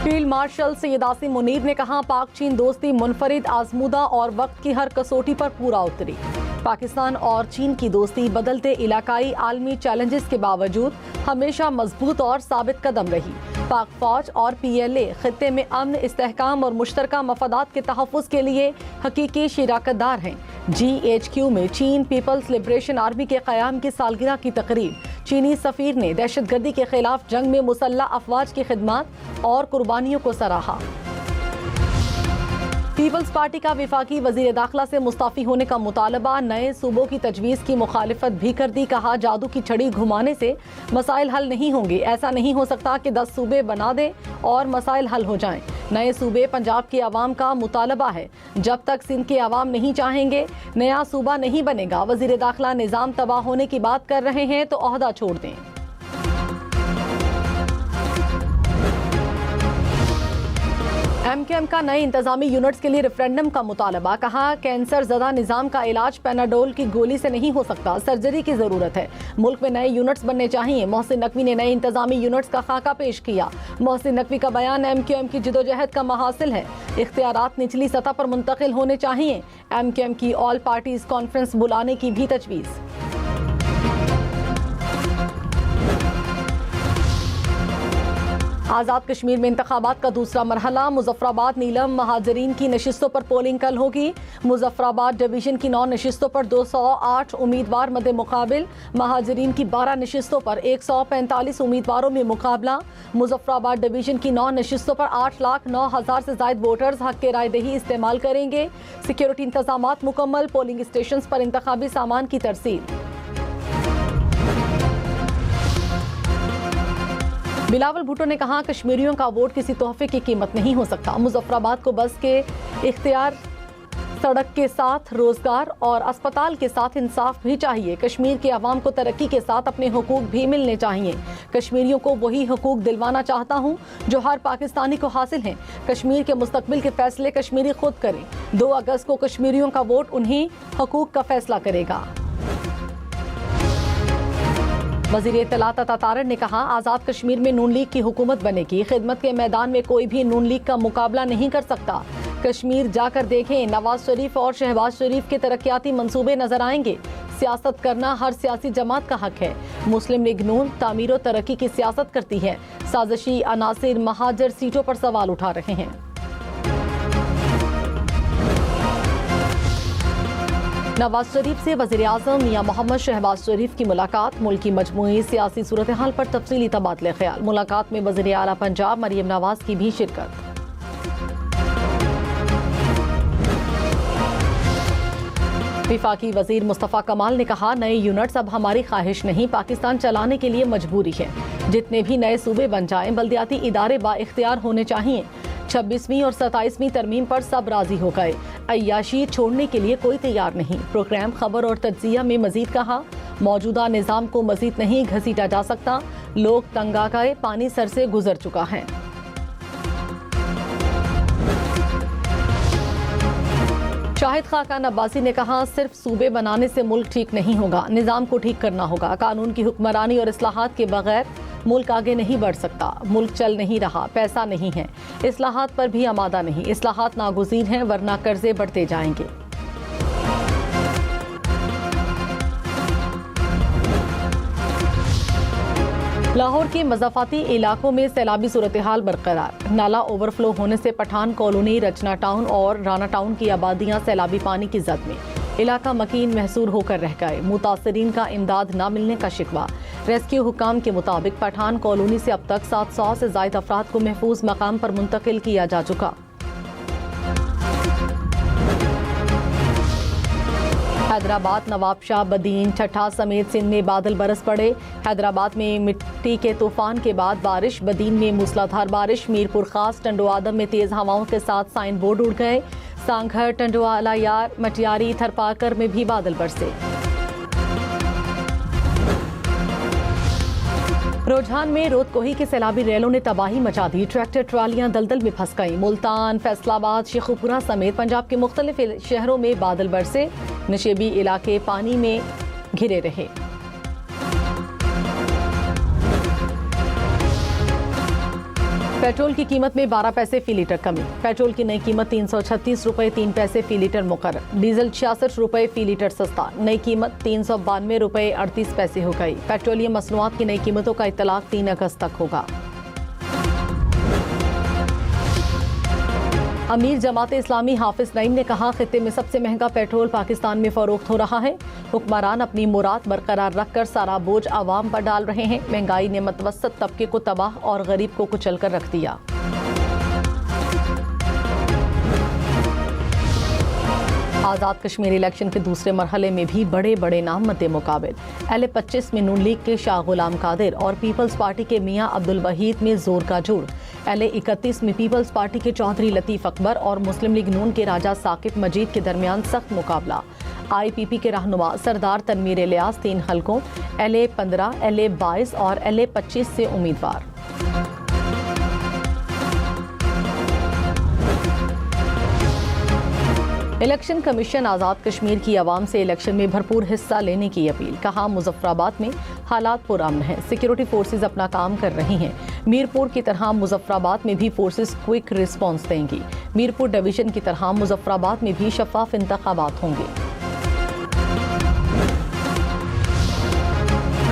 Field marshal Syed Asim Munir ने कहा, पाक चीन दोस्ती मुनफरिद, आजमूदा और वक्त की हर कसौटी पर पूरा उतरी। पाकिस्तान और चीन की दोस्ती बदलते इलाकाई आलमी चैलेंजेस के बावजूद हमेशा मजबूत और साबित कदम रही। पाक फौज और PLA खित्ते में अमन, इस्तेहकाम और मुश्तरका मफादात के तहफ़्फ़ुज़ के लिए हकीकी शिराकतदार हैं। GHQ में चीन पीपल्स लिबरेशन आर्मी के क़याम की सालगिरह की तकरीब। चीनी सफ़ीर ने दहशतगर्दी के खिलाफ जंग में मुसल्लह अफवाज की खिदमत और कुर्बानियों को सराहा। पीपल्स पार्टी का वफाकी वज़ीर दाखिला से मुस्ताफ़ी होने का मुतालबा, नए सूबों की तजवीज़ की मुखालिफत भी कर दी। कहा, जादू की छड़ी घुमाने से मसाइल हल नहीं होंगे। ऐसा नहीं हो सकता कि 10 सूबे बना दें और मसाइल हल हो जाएं। नए सूबे पंजाब के अवाम का मुतालबा है। जब तक सिंध के अवाम नहीं चाहेंगे, नया सूबा नहीं बनेगा। वज़ीर दाखिला निज़ाम तबाह होने की बात कर रहे हैं तो ओहदा छोड़ दें। MKM का नए इंतजामी यूनिट्स के लिए रेफरेंडम का मुतालबा। कहा, कैंसर ज़दा निज़ाम का इलाज पेनाडोल की गोली से नहीं हो सकता, सर्जरी की ज़रूरत है। मुल्क में नए यूनिट्स बनने चाहिए। मोहसिन नकवी ने नए इंतजामी यूनिट्स का खाका पेश किया। मोहसिन नकवी का बयान MKM की जिदोजहद का महासिल है। इख्तियारात निचली सतह पर मुंतकिल होने चाहिए। MKM की ऑल पार्टीज कॉन्फ्रेंस बुलाने की भी तजवीज़। आज़ाद कश्मीर में इंतखाबात का दूसरा मरहला। मुजफ्फराबाद, नीलम, महाजरीन की नशिस्तों पर पोलिंग कल होगी। मुजफ्फराबाद डिवीजन की 9 नशिस्तों पर 208 उम्मीदवार मद्दे मुकाबिल। महाजरीन की 12 नशिस्तों पर 145 उम्मीदवारों में मुकाबला। मुजफ्फराबाद डिवीजन की 9 नशिस्तों पर 8,09,000 से ज़ायद वोटर्स हक के रायदही इस्तेमाल करेंगे। सिक्योरिटी इंतजामात मुकम्मल। पोलिंग स्टेशन पर इंतखाबी सामान की तरसील। बिलावल भुट्टो ने कहा, कश्मीरियों का वोट किसी तोहफे की कीमत नहीं हो सकता। मुजफ्फराबाद को बस के इख्तियार, सड़क के साथ रोजगार और अस्पताल के साथ इंसाफ भी चाहिए। कश्मीर के अवाम को तरक्की के साथ अपने हुकूक भी मिलने चाहिए। कश्मीरियों को वही हुकूक दिलवाना चाहता हूँ जो हर पाकिस्तानी को हासिल हैं। कश्मीर के मुस्तकबिल के फैसले कश्मीरी खुद करें। 2 अगस्त को कश्मीरियों का वोट उन्हीं हुकूक का फैसला करेगा। वज़ीर इत्तलात अता तारड़ ने कहा, आज़ाद कश्मीर में नून लीग की हुकूमत बनेगी। खिदमत के मैदान में कोई भी नून लीग का मुकाबला नहीं कर सकता। कश्मीर जाकर देखें, नवाज शरीफ और शहबाज शरीफ के तरक्याती मंसूबे नजर आएंगे। सियासत करना हर सियासी जमात का हक है। मुस्लिम लीग नून तामीर और तरक्की की सियासत करती है। साजिशी अनासिर महाजर सीटों पर सवाल उठा रहे हैं। नवाज शरीफ से वज़ीर आज़म मियां मोहम्मद शहबाज शरीफ की मुलाकात। मुल्क की मजमूई सियासी सूरत हाल पर तफसीली तबादले ख्याल। मुलाकात में वज़ीर आला पंजाब मरियम नवाज की भी शिरकत। वफाकी वज़ीर मुस्तफ़ा कमाल ने कहा, नए यूनिट्स अब हमारी ख्वाहिश नहीं, पाकिस्तान चलाने के लिए मजबूरी है। जितने भी नए सूबे बन जाएं, बल्दियाती इदारे बाइख्तियार होने चाहिए। 26वीं और 27वीं तरमीम पर सब राजी हो गए। अय्याशी छोड़ने के लिए कोई तैयार नहीं। प्रोग्राम खबर और तज्जिया में मजीद कहा, मौजूदा निज़ाम को मजीद नहीं घसीटा जा सकता। लोग तंग आ गए, पानी सर से गुजर चुका है। शाहिद खाकान अब्बासी ने कहा, सिर्फ सूबे बनाने से मुल्क ठीक नहीं होगा, निज़ाम को ठीक करना होगा। कानून की हुक्मरानी और इस्लाहात के बगैर मुल्क आगे नहीं बढ़ सकता। मुल्क चल नहीं रहा, पैसा नहीं है, इस्लाहात पर भी आमादा नहीं। इस्लाहात नागुज़ीर हैं, वरना कर्जे बढ़ते जाएंगे। लाहौर के मज़ाफ़ाती इलाकों में सैलाबी सूरत हाल बरकरार। नाला ओवरफ्लो होने से पठान कॉलोनी, रचना टाउन और राना टाउन की आबादियां सैलाबी पानी की जद में। इलाका मकीन महसूर होकर रह गए। मुतासरीन का इमदाद न मिलने का शिकवा। रेस्क्यू हुकाम के मुताबिक पठान कॉलोनी से अब तक 700 से ज़ायद अफराद को महफूज मकाम पर मुंतकिल किया जा चुका। हैदराबाद, नवाबशाह, बदीन, ठट्ठा समेत सिंध में बादल बरस पड़े। हैदराबाद में मिट्टी के तूफान के बाद बारिश, बदीन में मूसलाधार बारिश, मीरपुर खास, टंडो आदम में तेज हवाओं के साथ साइन बोर्ड उड़ गए। सांघर, टंडोआला यार, मटियारी, थरपाकर में भी बादल बरसे। रुझान में रोदकोही के सैलाबी रेलों ने तबाही मचा दी। ट्रैक्टर ट्रालियां दलदल में फंस गईं। मुल्तान, फैसलाबाद, शेखुपुरा समेत पंजाब के मुख्तलिफ शहरों में बादल बरसे। नशेबी इलाके पानी में घिरे रहे। पेट्रोल की कीमत में 12 पैसे फी लीटर कमी। पेट्रोल की नई कीमत 336 रुपए 3 पैसे फी लीटर मुकर्रर। डीजल 66 रुपए फी लीटर सस्ता। नई कीमत 392 रुपए 38 पैसे हो गई। पेट्रोलियम मसनूआत की नई कीमतों का इतलाक 3 अगस्त तक होगा। अमीर जमात इस्लामी हाफिज नईम ने कहा, खित्ते में सबसे महंगा पेट्रोल पाकिस्तान में फरोख्त हो रहा है। हुक्मरान अपनी मुराद बरकरार रखकर सारा बोझ आवाम पर डाल रहे हैं। महंगाई ने मतवसत तबके को तबाह और गरीब को कुचल कर रख दिया। आज़ाद कश्मीर इलेक्शन के दूसरे मरहले में भी बड़े बड़े नाम मद्दे मुकाबिल। LA-25 में नून लीग के शाह गुलाम कादिर और पीपल्स पार्टी के मियां अब्दुल वहीद में जोर का जोड़। LA-31 में पीपल्स पार्टी के चौधरी लतीफ अकबर और मुस्लिम लीग नून के राजा साकिब मजीद के दरमियान सख्त मुकाबला। IPP के रहनुमा सरदार तनवीर इलियास 3 हलकों LA-15, LA-22 और LA-25 से उम्मीदवार। इलेक्शन कमीशन आज़ाद कश्मीर की आवाम से इलेक्शन में भरपूर हिस्सा लेने की अपील। कहा, मुजफ्फराबाद में हालात पुरअमन हैं, सिक्योरिटी फोर्सेज अपना काम कर रही हैं। मीरपुर की तरह मुजफ्फराबाद में भी फोर्सेज क्विक रिस्पांस देंगी। मीरपुर डिवीजन की तरह मुजफ्फराबाद में भी शफाफ इंतखाबात होंगे।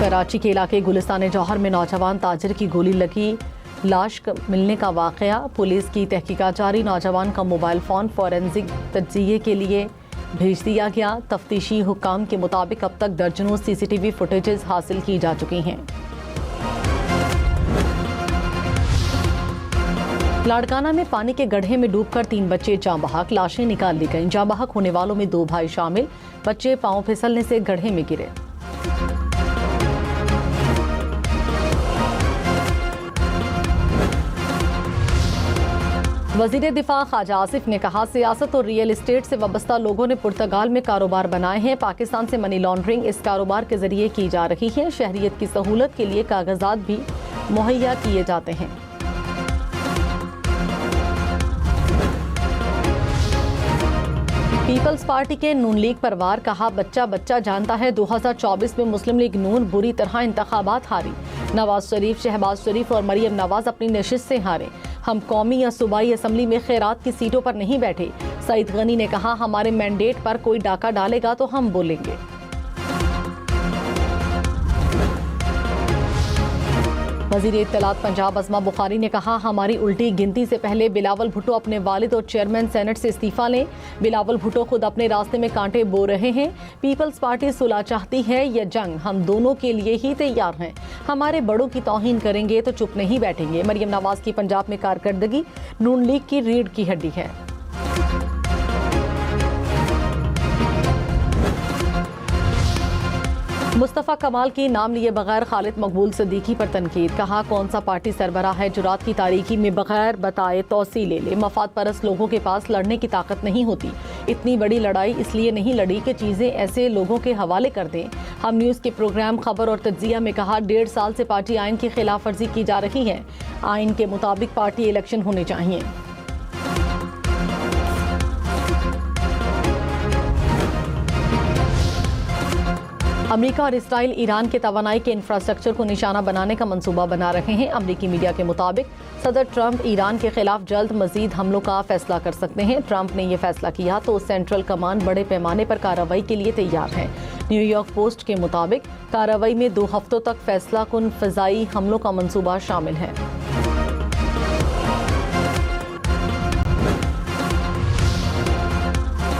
कराची के इलाके गुलिस्तान जौहर में नौजवान ताजिर की गोली लगी लाश मिलने का वाकया। पुलिस की तहकीकात जारी। नौजवान का मोबाइल फ़ोन फॉरेंसिक तज्जिये के लिए भेज दिया गया। तफ्तीशी हुक्काम के मुताबिक अब तक दर्जनों CCTV फुटेजेस हासिल की जा चुकी हैं। लाड़काना में पानी के गड्ढे में डूबकर 3 बच्चे जाँ बहक। लाशें निकाल ली गईं। जाँ बहक होने वालों में 2 भाई शामिल। बच्चे पांव फिसलने से गड्ढे में गिरे। वज़ीर दिफा ख्वाजा आसिफ ने कहा, सियासत और रियल एस्टेट से वाबस्ता लोगों ने पुर्तगाल में कारोबार बनाए हैं। पाकिस्तान से मनी लॉन्ड्रिंग इस कारोबार के जरिए की जा रही है। शहरियत की सहूलत के लिए कागजात भी मुहैया किए जाते हैं। पीपल्स पार्टी के नून लीग परवार कहा, बच्चा बच्चा जानता है 2024 में मुस्लिम लीग नून बुरी तरह इंतखाबात हारी। नवाज शरीफ, शहबाज शरीफ और मरियम नवाज अपनी नशिस्त से हारे। हम कौमी या सूबाई असम्बली में खैरात की सीटों पर नहीं बैठे। सईद गनी ने कहा, हमारे मैंडेट पर कोई डाका डालेगा तो हम बोलेंगे। वज़ीर इत्तलात पंजाब अज़मा बुखारी ने कहा, हमारी उल्टी गिनती से पहले बिलावल भुट्टो अपने वालिद और चेयरमैन सेनेट से इस्तीफा लें। बिलावल भुट्टो खुद अपने रास्ते में कांटे बो रहे हैं। पीपल्स पार्टी सुलह चाहती है या जंग, हम दोनों के लिए ही तैयार हैं। हमारे बड़ों की तौहीन करेंगे तो चुप नहीं बैठेंगे। मरियम नवाज की पंजाब में कारकर्दगी नून लीग की रीढ़ की हड्डी है। मुस्तफ़ा कमाल की नाम लिए बगैर खालिद मकबूल सिद्दीकी पर तनकीद। कहा, कौन सा पार्टी सरबराह है जो रात की तारीकी में बगैर बताए तौसी ले ले। मफाद परस्त लोगों के पास लड़ने की ताकत नहीं होती। इतनी बड़ी लड़ाई इसलिए नहीं लड़ी कि चीज़ें ऐसे लोगों के हवाले कर दें। हम न्यूज़ के प्रोग्राम खबर और तज्जिया में कहा, 1.5 साल से पार्टी आइन की खिलाफ वर्जी की जा रही है। आइन के मुताबिक पार्टी इलेक्शन होने चाहिए। अमेरिका और इसराइल ईरान के तवानाई के इंफ्रास्ट्रक्चर को निशाना बनाने का मंसूबा बना रहे हैं। अमेरिकी मीडिया के मुताबिक सदर ट्रंप ईरान के खिलाफ जल्द मजीद हमलों का फैसला कर सकते हैं। ट्रंप ने यह फैसला किया तो सेंट्रल कमांड बड़े पैमाने पर कार्रवाई के लिए तैयार है। न्यूयॉर्क पोस्ट के मुताबिक कार्रवाई में 2 हफ्तों तक फैसला कुन फ़िज़ाई हमलों का मंसूबा शामिल है।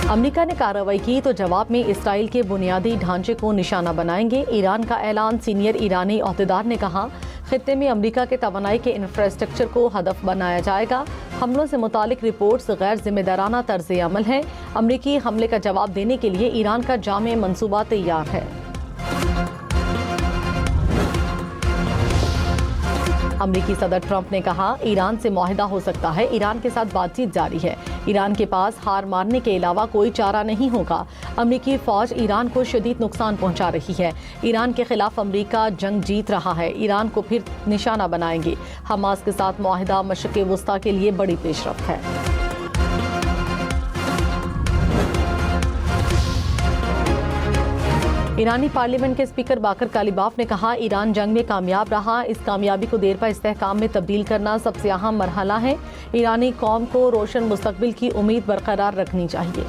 अमेरिका ने कार्रवाई की तो जवाब में इसराइल के बुनियादी ढांचे को निशाना बनाएंगे। ईरान का ऐलान। सीनियर ईरानी अहदेदार ने कहा, खित्ते में अमेरिका के तवानाई के इंफ्रास्ट्रक्चर को हदफ बनाया जाएगा। हमलों से मुतालिक रिपोर्ट्स गैर जिम्मेदाराना तर्ज अमल है। अमेरिकी हमले का जवाब देने के लिए ईरान का जामे मंसूबा तैयार है। अमेरिकी सदर ट्रंप ने कहा, ईरान से मुआहिदा हो सकता है। ईरान के साथ बातचीत जारी है। ईरान के पास हार मारने के अलावा कोई चारा नहीं होगा। अमेरिकी फौज ईरान को शदीद नुकसान पहुंचा रही है। ईरान के खिलाफ अमेरिका जंग जीत रहा है। ईरान को फिर निशाना बनाएंगे। हमास के साथ मुआहिदा मशरिक़ वस्ता के लिए बड़ी पेशरफ्त है। ईरानी पार्लियामेंट के स्पीकर बाकर कालिबाफ ने कहा, ईरान जंग में कामयाब रहा। इस कामयाबी को देर पा इस्तेहकाम में तब्दील करना सबसे अहम मरहला है। ईरानी कौम को रोशन मुस्तकबिल की उम्मीद बरकरार रखनी चाहिए।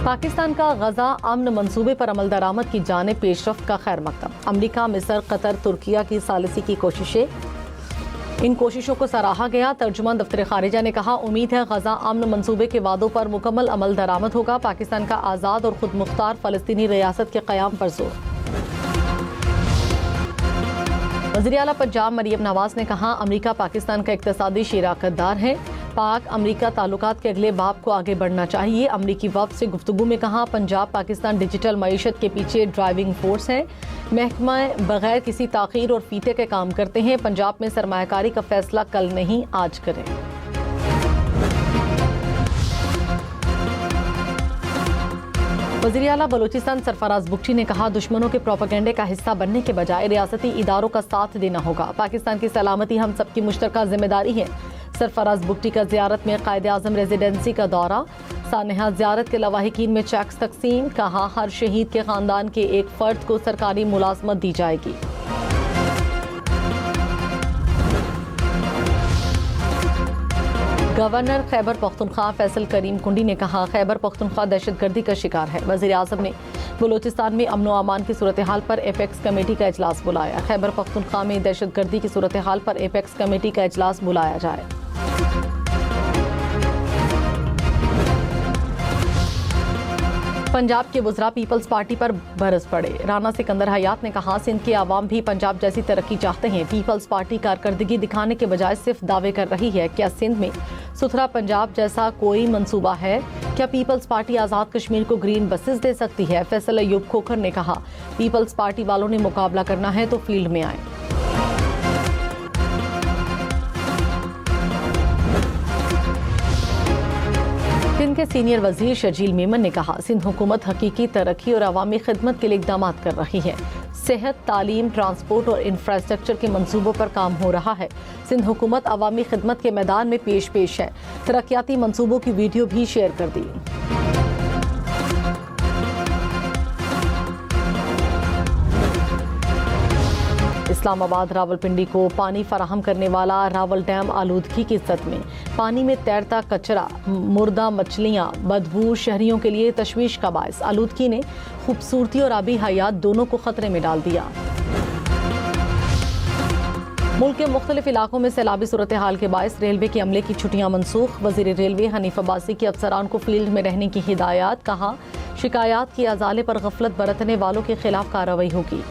पाकिस्तान का गजा अमन मंसूबे पर अमल दरामद की जानिब पेशरफ्त का खैर मकदम। अमरीका, मिस्र, कतर, तुर्किया की सालिसी की कोशिशें, इन कोशिशों को सराहा गया। तर्जुमान दफ्तर खारिजा ने कहा, उम्मीद है गजा अमन मंसूबे के वादों पर मुकम्मल अमल दरामद होगा। पाकिस्तान का आज़ाद और खुद मुख्तार फ़लस्तीनी रियासत के क़याम पर जोर। वज़ीर आला पंजाब मरियम नवाज ने कहा, अमरीका पाकिस्तान का इक़्तिसादी शराकतदार है। पाक अमरीका ताल्लुकात के अगले बाब को आगे बढ़ना चाहिए। अमरीकी वफ़द से गुफ्तगू में कहा, पंजाब पाकिस्तान डिजिटल मईशत के पीछे ड्राइविंग फोर्स है। महकमा बगैर किसी ताख़ीर और फीते के काम करते हैं। पंजाब में सरमायाकारी का फैसला कल नहीं आज करें। वज़ीर आला बलूचिस्तान सरफराज बुगटी ने कहा, दुश्मनों के प्रोपेगेंडे का हिस्सा बनने के बजाय रियासती इदारों का साथ देना होगा। पाकिस्तान की सलामती हम सबकी मुश्तरका जिम्मेदारी है। सरफराज बुगटी का ज़ियारत में कायदे आज़म रेजिडेंसी का दौरा। सानहा ज़ियारत के लवाहिकीन में चेक्स तकसीम। कहा, हर शहीद के ख़ानदान के एक फ़र्द को सरकारी मुलाज़मत दी जाएगी। गवर्नर खैबर पख्तूनख्वा फैसल करीम कुंडी ने कहा, खैबर पख्तूनख्वा दहशतगर्दी का शिकार है। वज़ीर आज़म ने बलूचिस्तान में अमन व अमान की सूरत हाल पर एपेक्स कमेटी का इजलास बुलाया। खैबर पख्तूनख्वा में दहशतगर्दी की सूरत हाल पर एपेक्स कमेटी का इजलास बुलाया जाए। पंजाब के वज़रा पीपल्स पार्टी पर बरस पड़े। राना सिकंदर हयात ने कहा, सिंध के आवाम भी पंजाब जैसी तरक्की चाहते हैं। पीपल्स पार्टी कारकर्दगी दिखाने के बजाय सिर्फ दावे कर रही है। क्या सिंध में सुथरा पंजाब जैसा कोई मंसूबा है? क्या पीपल्स पार्टी आज़ाद कश्मीर को ग्रीन बसेस दे सकती है? फैसल अयूब खोखर ने कहा, पीपल्स पार्टी वालों ने मुकाबला करना है तो फील्ड में आए। सिंध के सीनियर वजीर शजील मेमन ने कहा, सिंध हुकूमत हकीकी तरक्की और अवामी खिदमत के लिए इक़दाम कर रही है। सेहत, तालीम, ट्रांसपोर्ट और इंफ्रास्ट्रक्चर के मंसूबों पर काम हो रहा है। सिंध हुकूमत अवामी खिदमत के मैदान में पेश है। तरक्याती मंसूबों की वीडियो भी शेयर कर दी। इस्लामाबाद रावलपिंडी को पानी फराहम करने वाला रावल डैम आलूदगी की जद में। पानी में तैरता कचरा, मुर्दा मछलियाँ, बदबू शहरियों के लिए तशवीश का बायस। आलूदगी ने खूबसूरती और आबी हयात दोनों को खतरे में डाल दिया। मुल्क के मुख्तलिफ इलाकों में सैलाबी सूरत हाल के बायस रेलवे के अमले की छुट्टियां मनसूख। वजीर रेलवे हनीफ अब्बासी की अफसरान को फील्ड में रहने की हिदायत। कहा, शिकायत की अजाले पर गफलत बरतने वालों के खिलाफ कार्रवाई होगी।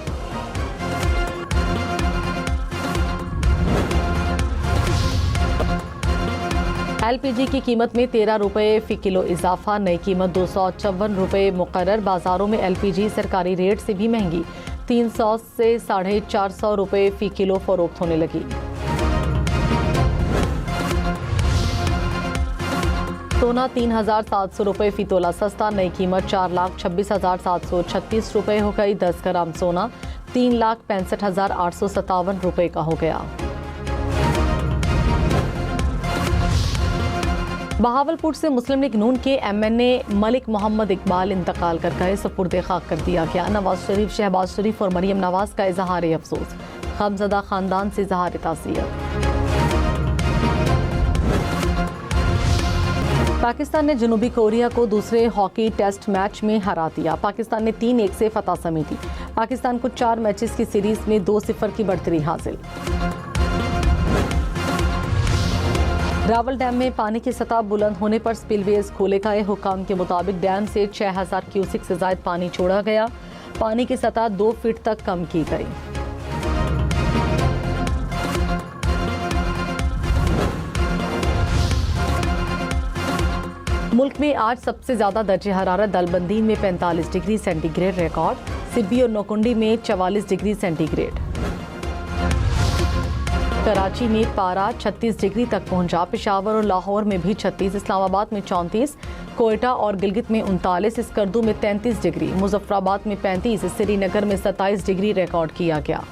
LPG की कीमत में 13 रुपये फ़ी किलो इजाफा। नई कीमत 254 रुपये मुकर्रर। बाजारों में LPG सरकारी रेट से भी महंगी 300 से 450 रुपये फ़ी किलो फरोख्त होने लगी। सोना 3700 रुपये फ़ी तोला सस्ता। नई कीमत 4,26,736 रुपये हो गई। 10 ग्राम सोना 3,65,857 रुपये का हो गया। बहावलपुर से मुस्लिम लीग नून के MNA मलिक मोहम्मद इकबाल इंतकाल कर गए। सुपुर्द खाक कर दिया गया। नवाज शरीफ, शहबाज शरीफ और मरियम नवाज का इजहार अफसोस। गमज़दा खानदान से इजहार ताज़ियत। पाकिस्तान ने जनूबी कोरिया को दूसरे हॉकी टेस्ट मैच में हरा दिया। पाकिस्तान ने 3-1 से फतह समेटी। पाकिस्तान को 4 मैचेस की सीरीज में 2-0 की बढ़तरी हासिल। रावल डैम में पानी की सतह बुलंद होने पर स्पिलवेज खोले गए। हुकाम के मुताबिक डैम से 6000 क्यूसिक से ज्यादा पानी छोड़ा गया। पानी की सतह 2 फीट तक कम की गई। मुल्क में आज सबसे ज्यादा दर्जे हरारत दलबंदी में 45 डिग्री सेंटीग्रेड रिकॉर्ड। सिब्बी और नौकुंडी में 44 डिग्री सेंटीग्रेड। कराची में पारा 36 डिग्री तक पहुंचा। पेशावर और लाहौर में भी 36, इस्लामाबाद में 34, कोयटा और गिलगित में 39, स्कर्दू में 33 डिग्री, मुजफ्फराबाद में 35, श्रीनगर में 27 डिग्री रिकॉर्ड किया गया।